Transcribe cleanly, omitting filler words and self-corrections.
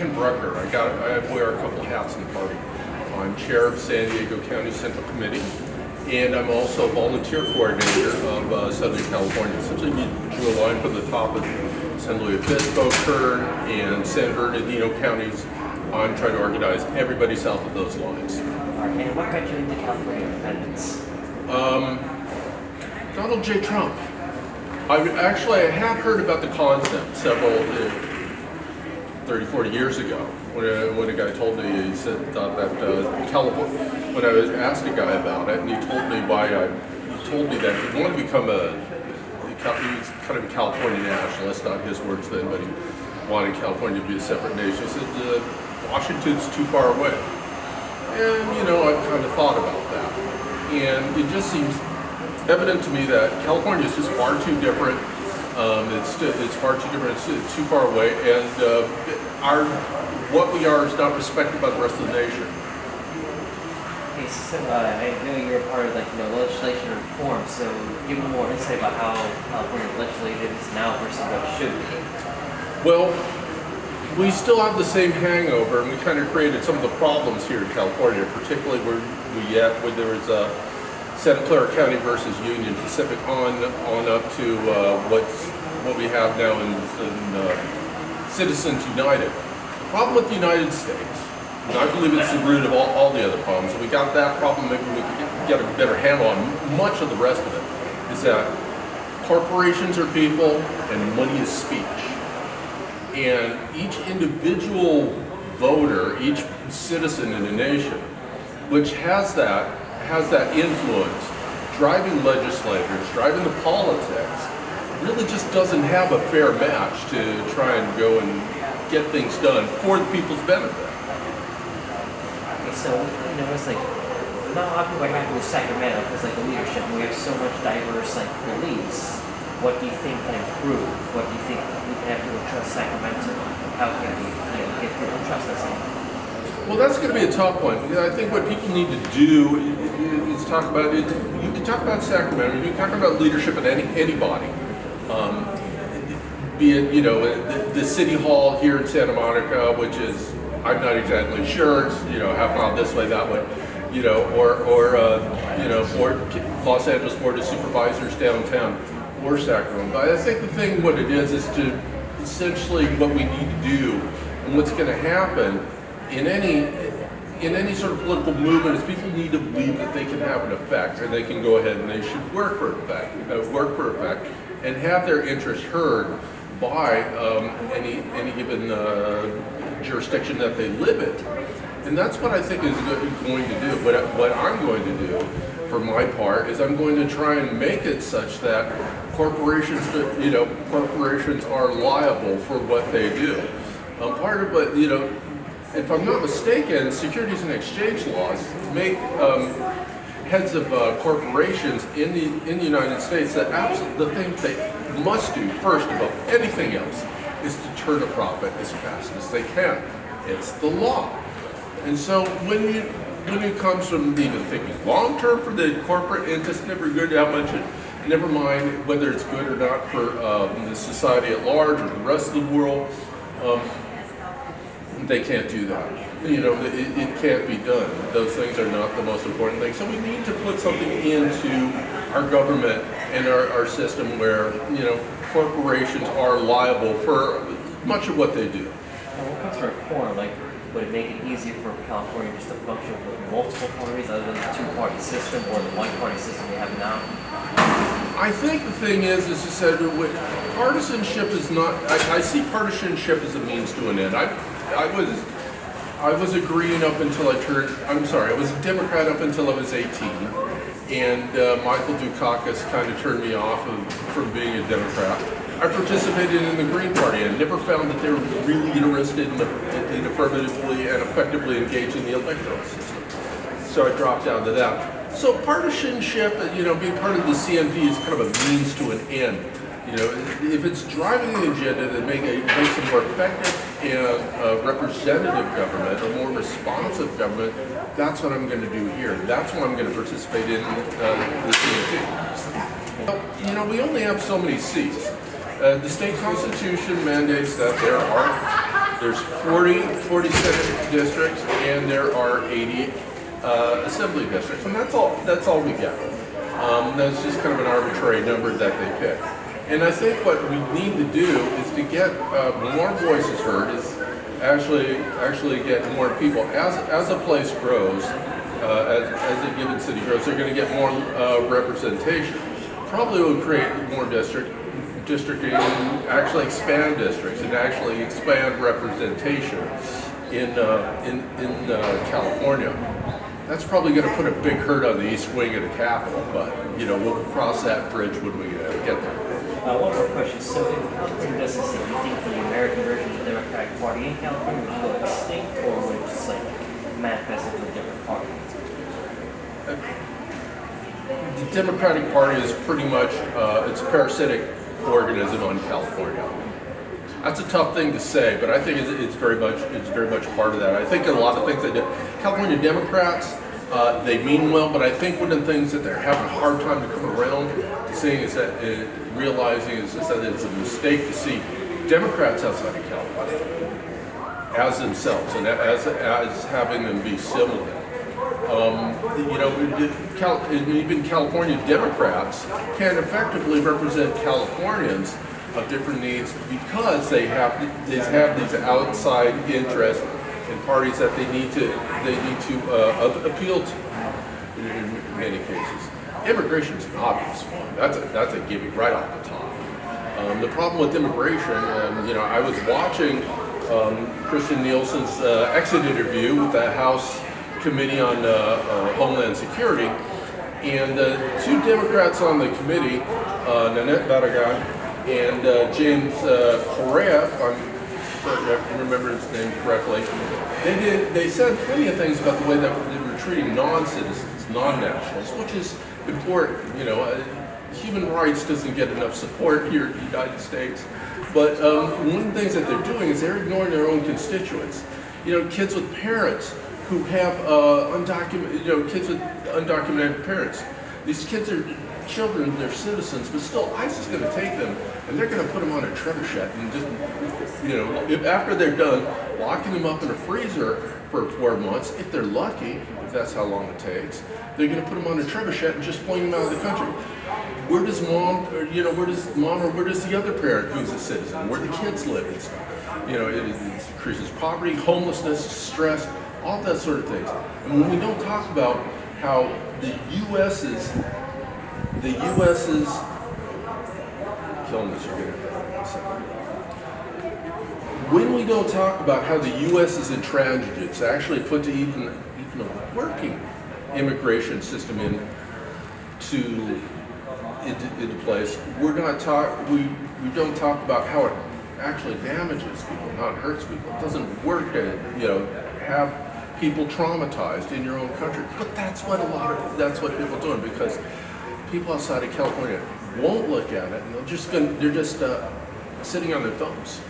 Ken Brucker. I wear a couple of hats in the party. I'm chair of San Diego County Central Committee, and I'm also volunteer coordinator of Southern California. Essentially, we drew a line from the top of San Luis Obispo, Kern, and San Bernardino counties on trying to organize everybody south of those lines. And what got you into California independence? Donald J. Trump. I had heard about the concept several 30, 40 years ago when a guy told me, he said that California, when I was asked a guy about it, and he told me that he wanted to become he was kind of a California nationalist, not his words then, but he wanted California to be a separate nation. He said, Washington's too far away. And, I've kind of thought about that. And it just seems evident to me that California is just far too different. It's far too different. It's too far away, and what we are is not respected by the rest of the nation. Okay, so I know you're a part of legislation reform. So give me more insight about how California legislative is now versus what it should be. Well, we still have the same hangover, and we kind of created some of the problems here in California, particularly where there was Santa Clara County versus Union Pacific on up to what we have now in Citizens United. The problem with the United States, and I believe it's the root of all the other problems, and we got that problem, maybe we could get a better handle on much of the rest of it, is that corporations are people and money is speech. And each individual voter, each citizen in a nation, which has that influence, driving legislators, driving the politics, really just doesn't have a fair match to try and go and get things done for the people's benefit. Okay, so it's not a lot of people are happy with Sacramento because the leadership, and we have so much diverse beliefs. What do you think can improve? What do you think we can have people trust Sacramento? How can we get people to trust us? Well, that's going to be a tough one. I think what people need to do is talk about it. You can talk about Sacramento. You can talk about leadership at anybody. Be it the city hall here in Santa Monica, which is I'm not exactly sure. It's half mile this way, that way. Or Los Angeles Board of Supervisors downtown. Or Sacramento. But I think the thing, what it is to essentially what we need to do, and what's going to happen in any sort of political movement is people need to believe that they can have an effect, and they can go ahead and they should work for effect, and have their interests heard by any given jurisdiction that they live in. And that's what I think is going to do. What I'm going to do, for my part, is I'm going to try and make it such that corporations are liable for what they do. Part of what, if I'm not mistaken, Securities and Exchange laws make heads of corporations in the United States that the thing they must do first above anything else is to turn a profit as fast as they can. It's the law. And so when it comes from even thinking long term for the corporate, and just never good how much never mind whether it's good or not for the society at large or the rest of the world, they can't do that. It can't be done. Those things are not the most important thing. So we need to put something into our government and our system where corporations are liable for much of what they do. Now, when it comes to reform, would it make it easier for California just to function with multiple parties other than the two-party system or the one-party system we have now? I think the thing is you said, partisanship is not. I see partisanship as a means to an end. I was a Green up until I was a Democrat up until I was 18, and Michael Dukakis kind of turned me off from being a Democrat. I participated in the Green Party and never found that they were really interested in affirmatively and effectively engaging the electoral system. So I dropped down to that. So partisanship, being part of the CNP is kind of a means to an end. If it's driving the agenda that makes a more effective and representative government, a more responsive government, that's what I'm going to do here. That's what I'm going to participate in the CNP. We only have so many seats. The state constitution mandates that There's 40 Senate districts, and there are 80 assembly districts, and that's all we get. That's just kind of an arbitrary number that they pick. And I think what we need to do is to get more voices heard, is actually get more people. As a place grows, as a given city grows, they're going to get more representation. Probably will create more districting, actually expand districts, and actually expand representation in California. That's probably going to put a big hurt on the east wing of the Capitol, but we'll cross that bridge when we get there. One more question. So in California, does this, do you think the American version of the Democratic Party in California would go extinct, or would it just manifest into a different party? The Democratic Party is pretty much it's a parasitic organism on California. That's a tough thing to say, but I think it's very much part of that. I think a lot of things that California Democrats, they mean well, but I think one of the things that they're having a hard time to come around to seeing is that realizing is that it's a mistake to see Democrats outside of California as themselves and as having them be similar. Even California Democrats can effectively represent Californians of different needs because they have these outside interests in parties that they need to appeal to in many cases. Immigration is an obvious one. That's a gimme right off the top. The problem with immigration, I was watching Christian Nielsen's exit interview with the House Committee on Homeland Security, and two Democrats on the committee, Nanette Barragan and James Correa, if I can remember his name correctly, they said plenty of things about the way that they were treating non-citizens, non-nationals, which is important. Human rights doesn't get enough support here in the United States, but one of the things that they're doing is they're ignoring their own constituents. Kids with parents who have kids with undocumented parents. These kids are children, they're citizens, but still ICE is going to take them and they're going to put them on a trebuchet and just, if after they're done, locking them up in a freezer for 4 months, if they're lucky, if that's how long it takes, they're going to put them on a trebuchet and just fling them out of the country. Where does mom, or where does the other parent who's a citizen, where the kids live and stuff? It increases poverty, homelessness, stress, all that sort of things. And when we don't talk about how the U.S. is killing us, you're gonna second. When we don't talk about how the U.S. is intransigent to actually put even a working immigration system into place, we don't talk about how it actually damages people, how it hurts people. It doesn't work to have people traumatized in your own country. But that's what people are doing, because people outside of California won't look at it, and they're just sitting on their thumbs.